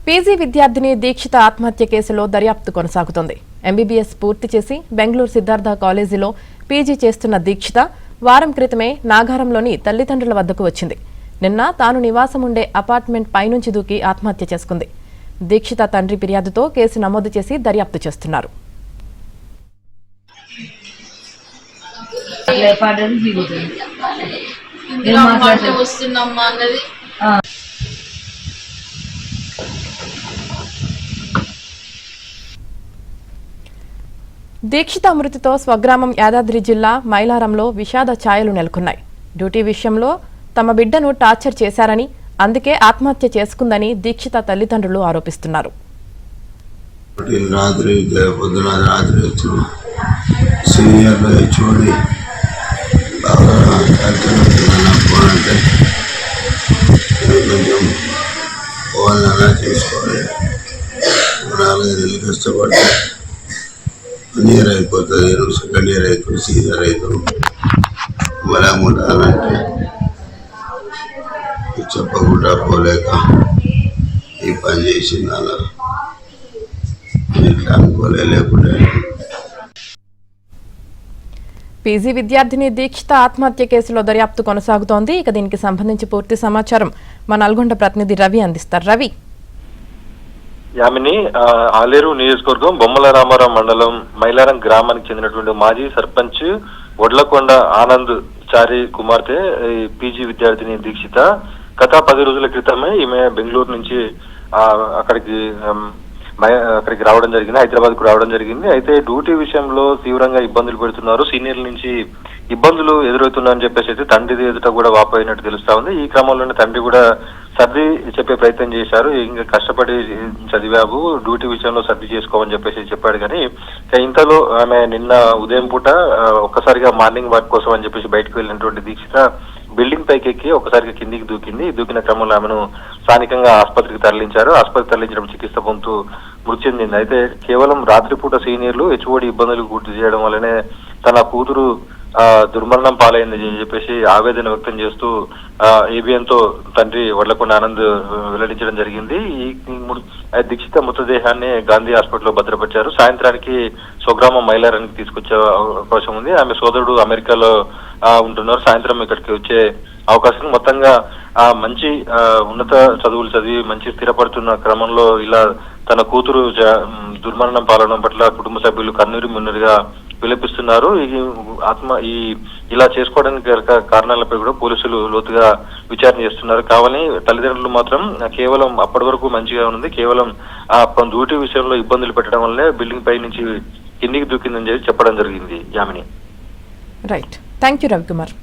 PG విద్యార్థిని దీక్షిత ఆత్మహత్య కేసులో దర్యాప్తు కొనసాగుతోంది. ఎంబీబీఎస్ పూర్తి చేసి బెంగళూరు సిద్ధార్థ కాలేజీలో పీజీ చేస్తున్న దీక్షిత వారం క్రితమే నాగారంలోని తల్లిదండ్రుల వద్దకు వచ్చింది. నిన్న తాను నివాసం ఉండే అపార్ట్మెంట్ పైనుంచి దూకి ఆత్మహత్య చేసుకుంది. దీక్షిత తండ్రి ఫిర్యాదుతో కేసు నమోదు చేసి దర్యాప్తు చేస్తున్నారు. దీక్షిత మృతితో స్వగ్రామం యాదాద్రి జిల్లా మైలారంలో విషాద ఛాయలు నెలకొన్నాయి. డ్యూటీ విషయంలో తమ బిడ్డను టార్చర్ చేశారని, అందుకే ఆత్మహత్య చేసుకుందని దీక్షిత తల్లిదండ్రులు ఆరోపిస్తున్నారు. ఇయర్ అయిపోతుంది, సెకండ్ ఇయర్ అవుతుంది, సీనియర్ అవుతాం. మళ్ళా ఉండాలంటే చెప్పకుండా పోలేక ఈ పని చేసింది. అలా ఇట్లా అనుకోలే. లేకుండా పీజీ విద్యార్థిని దీక్షిత ఆత్మహత్య కేసులో దర్యాప్తు కొనసాగుతోంది. ఇక దీనికి సంబంధించి పూర్తి సమాచారం మా నల్గొండ ప్రతినిధి రవి అందిస్తారు. రవి, యామిని ఆలేరు నియోజకవర్గం బొమ్మల రామారావు మండలం మైలారం గ్రామానికి చెందినటువంటి మాజీ సర్పంచ్ వడ్లకొండ ఆనంద్ చారి కుమార్తె పీజీ విద్యార్థిని దీక్షిత గత 10 రోజుల క్రితమే ఈమె బెంగళూరు నుంచి అక్కడికి రావడం జరిగింది, హైదరాబాద్ కు రావడం జరిగింది. అయితే డ్యూటీ విషయంలో తీవ్రంగా ఇబ్బందులు పెడుతున్నారు, సీనియర్ల నుంచి ఇబ్బందులు ఎదురవుతున్నాయని చెప్పేసి అయితే తండ్రి ఎదుట కూడా వాపోయినట్టు తెలుస్తా ఉంది. ఈ క్రమంలోనే తండ్రి కూడా సర్ది చెప్పే ప్రయత్నం చేశారు. ఇంకా కష్టపడి చదివావు, డ్యూటీ విషయంలో సర్ది చేసుకోమని చెప్పేసి చెప్పాడు. కానీ ఇంతలో ఆమె నిన్న ఉదయం పూట ఒక్కసారిగా మార్నింగ్ వాక్ కోసం అని చెప్పేసి బయటకు వెళ్ళినటువంటి దీక్షిత బిల్డింగ్ పైకి ఎక్కి ఒకసారిగా కిందికి దూకిన క్రమంలో ఆమెను స్థానికంగా ఆసుపత్రికి తరలించారు. ఆసుపత్రికి తరలించడం చికిత్స పొందుతూ మృతి చెందింది. అయితే కేవలం రాత్రిపూట సీనియర్లు హెచ్ఓడి ఇబ్బందులు గుర్తు చేయడం వల్లనే తన కూతురు దుర్మరణం పాలైందని చెప్పేసి ఆవేదన వ్యక్తం చేస్తూ ఏబిఎన్తో తండ్రి వడ్లకొండ ఆనంద్ వెల్లడించడం జరిగింది. ఈ దీక్షిత మృతదేహాన్ని గాంధీ హాస్పిటల్లో భద్రపరిచారు. సాయంత్రానికి స్వగ్రామం మైలారానికి తీసుకొచ్చే అవకాశం ఉంది. ఆమె సోదరుడు అమెరికాలో ఉంటున్నారు, సాయంత్రం ఇక్కడికి వచ్చే అవకాశం. మొత్తంగా మంచి ఉన్నత చదువులు చదివి మంచి స్థిరపడుతున్న క్రమంలో ఇలా తన కూతురు దుర్మరణం పాలడం పట్ల కుటుంబ సభ్యులు కన్నీరు మున్నీరుగా విలపిస్తున్నారు. ఇలా చేసుకోవడానికి కారణాలపై కూడా పోలీసులు లోతుగా విచారణ చేస్తున్నారు. కావాలని తల్లిదండ్రులు మాత్రం కేవలం అప్పటి వరకు మంచిగా ఉంది, కేవలం డ్యూటీ విషయంలో ఇబ్బందులు పెట్టడం వల్లే బిల్డింగ్ పై నుంచి కిందికి దూకిందని చెప్పడం జరిగింది. Yamini. Right, thank you Ravikumar.